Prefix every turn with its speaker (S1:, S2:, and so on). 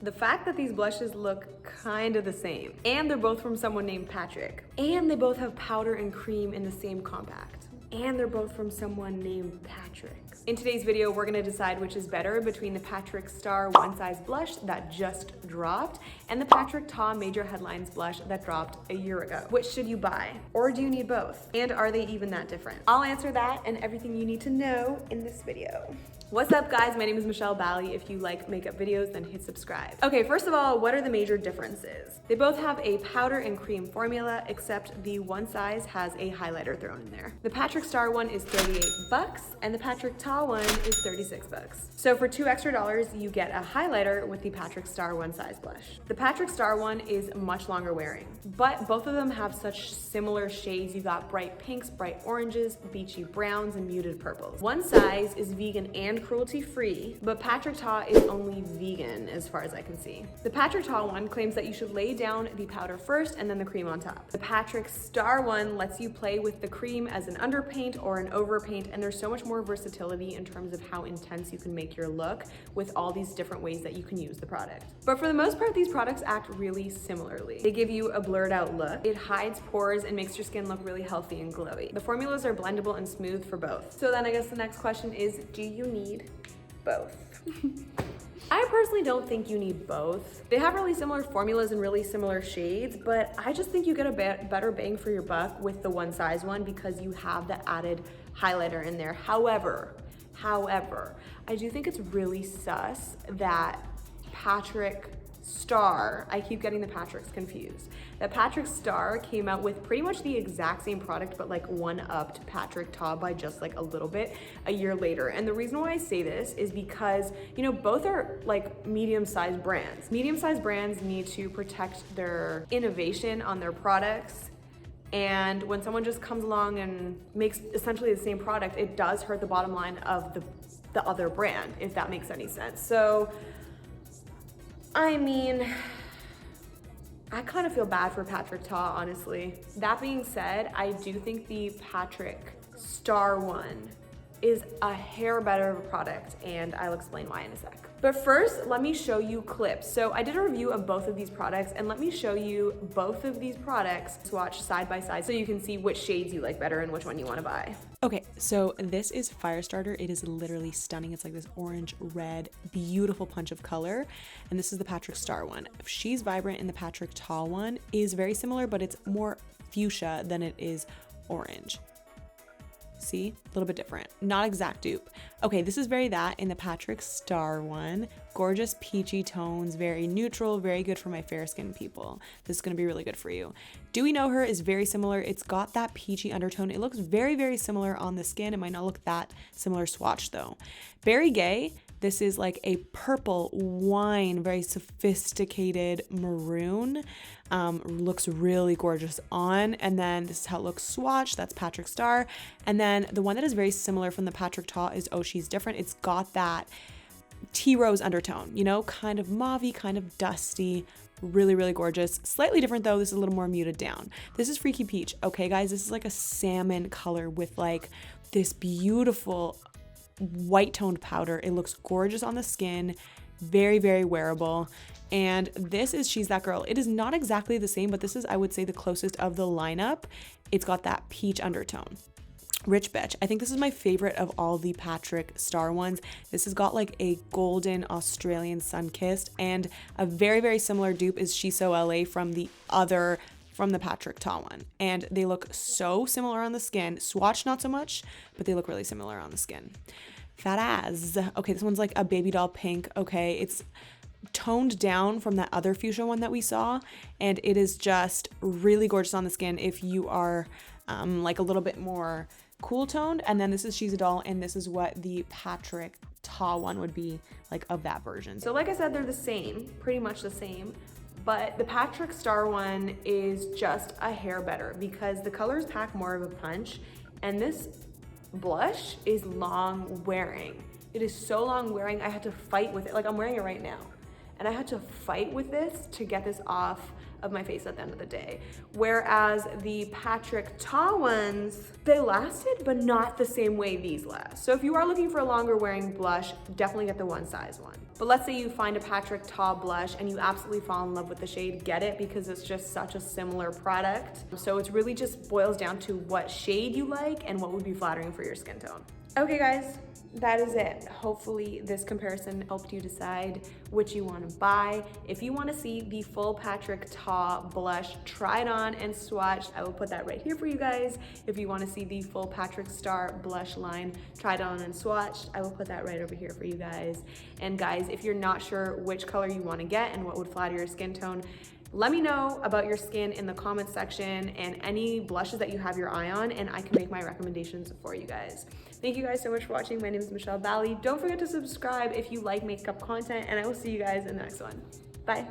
S1: The fact that these blushes look kind of the same, and they're both from someone named Patrick, and they both have powder and cream in the same compact, and they're both from someone named Patrick. In today's video, we're gonna decide which is better between the Patrick Starrr One Size Blush that just dropped and the 𝒸𝒂𝓁𝓈 Major Headlines Blush that dropped a year ago. Which should you buy? Or do you need both? And are they even that different? I'll answer that and everything you need to know in this video. What's up guys, my name is 𝒸𝒂𝓂𝓁𝓈. If you like makeup videos, then hit subscribe. Okay, first of all, what are the major differences? They both have a powder and cream formula, except the One Size has a highlighter thrown in there. The Patrick Starrr one is 38 bucks and the 𝒸𝒂𝓁𝓈 one is 36 bucks. So for $2 extra, you get a highlighter with the Patrick Starrr One Size blush. The Patrick Starrr one is much longer wearing, but both of them have such similar shades. You got bright pinks, bright oranges, beachy browns, and muted purples. One Size is vegan and cruelty-free, but 𝒸𝒂𝓁𝓈 is only vegan as far as I can see. The 𝒸𝒂𝓁𝓈 one claims that you should lay down the powder first and then the cream on top. The Patrick Starrr one lets you play with the cream as an underpaint or an overpaint, and there's so much more versatility in terms of how intense you can make your look with all these different ways that you can use the product. But for the most part, these products act really similarly. They give you a blurred out look, it hides pores and makes your skin look really healthy and glowy. The formulas are blendable and smooth for both. So then I guess the next question is, do you need both? I personally don't think you need both. They have really similar formulas and really similar shades, but I just think you get a better bang for your buck with the One Size one because you have the added highlighter in there. However, I do think it's really sus that Patrick Starrr, I keep getting the Patricks confused, that Patrick Starrr came out with pretty much the exact same product but like one-upped 𝒸𝒂𝓁𝓈 by just like a little bit a year later. And the reason why I say this is because, you know, both are like medium-sized brands. Medium-sized brands need to protect their innovation on their products, and when someone just comes along and makes essentially the same product, it does hurt the bottom line of the other brand, if that makes any sense. So I mean, I kind of feel bad for 𝒸𝒂𝓁𝓈, honestly. That being said, I do think the Patrick Starrr one is a hair better of a product, and I'll explain why in a sec. But first, let me show you clips. So I did a review of both of these products, and let me show you both of these products swatch side by side so you can see which shades you like better and which one you want to buy.
S2: Okay, so this is Firestarter. It is literally stunning. It's like this orange, red, beautiful punch of color. And this is the Patrick Starrr one. She's Vibrant in the 𝒸𝒂𝓁𝓈 one is very similar, but it's more fuchsia than it is orange. See, a little bit different, not exact dupe. Okay, this is very that in the Patrick Starrr one. Gorgeous peachy tones, very neutral, very good for my fair skinned people. This is gonna be really good for you. Do We Know Her is very similar. It's got that peachy undertone. It looks very, very similar on the skin. It might not look that similar swatch though. Very Gay, this is like a purple wine, very sophisticated maroon. Looks really gorgeous on. And then this is how it looks swatched. That's Patrick Starrr. And then the one that is very similar from the 𝒸𝒂𝓁𝓈 is Oh She's Different. It's got that tea rose undertone, you know, kind of mauvey, kind of dusty, really, really gorgeous. Slightly different though. This is a little more muted down. This is Freaky Peach. Okay guys, this is like a salmon color with like this beautiful white toned powder. It looks gorgeous on the skin, very, very wearable. And this is She's That Girl. It is not exactly the same, but this is, I would say, the closest of the lineup. It's got that peach undertone. Rich Betch. I think this is my favorite of all the Patrick Starrr ones. This has got like a golden Australian sun-kissed, and a very, very similar dupe is She's So LA from the 𝒸𝒂𝓁𝓈 one. And they look so similar on the skin. Swatch not so much, but they look really similar on the skin. Phat As. Okay, this one's like a baby doll pink. Okay, it's toned down from that other fuchsia one that we saw, and it is just really gorgeous on the skin if you are like a little bit more cool toned. And then this is She's a Doll, and this is what the 𝒸𝒂𝓁𝓈 one would be like of that version.
S1: So like I said, they're the same, pretty much the same, but the Patrick Starrr one is just a hair better because the colors pack more of a punch, and this blush is long wearing. It is so long wearing, I had to fight with it. Like I'm wearing it right now. and I had to fight with this to get this off of my face at the end of the day. Whereas the 𝒶𝓂𝓁𝓈 ones, they lasted, but not the same way these last. So if you are looking for a longer wearing blush, definitely get the one size one. But let's say you find a 𝒶𝓂𝓁𝓈 blush and you absolutely fall in love with the shade, get it, because it's just such a similar product. So it's really just boils down to what shade you like and what would be flattering for your skin tone. Okay guys, that is it. Hopefully this comparison helped you decide which you want to buy. If you want to see the full 𝒶𝓂𝓁𝓈 blush tried on and swatched, I will put that right here for you guys. If you want to see the full 𝒶𝓂𝓁 blush line tried on and swatched, I will put that right over here for you guys. And guys, if you're not sure which color you want to get and what would flatter your skin tone, let me know about your skin in the comments section and any blushes that you have your eye on, and I can make my recommendations for you guys. Thank you guys so much for watching. My name is Michelle Bally. Don't forget to subscribe if you like makeup content, and I will see you guys in the next one. Bye.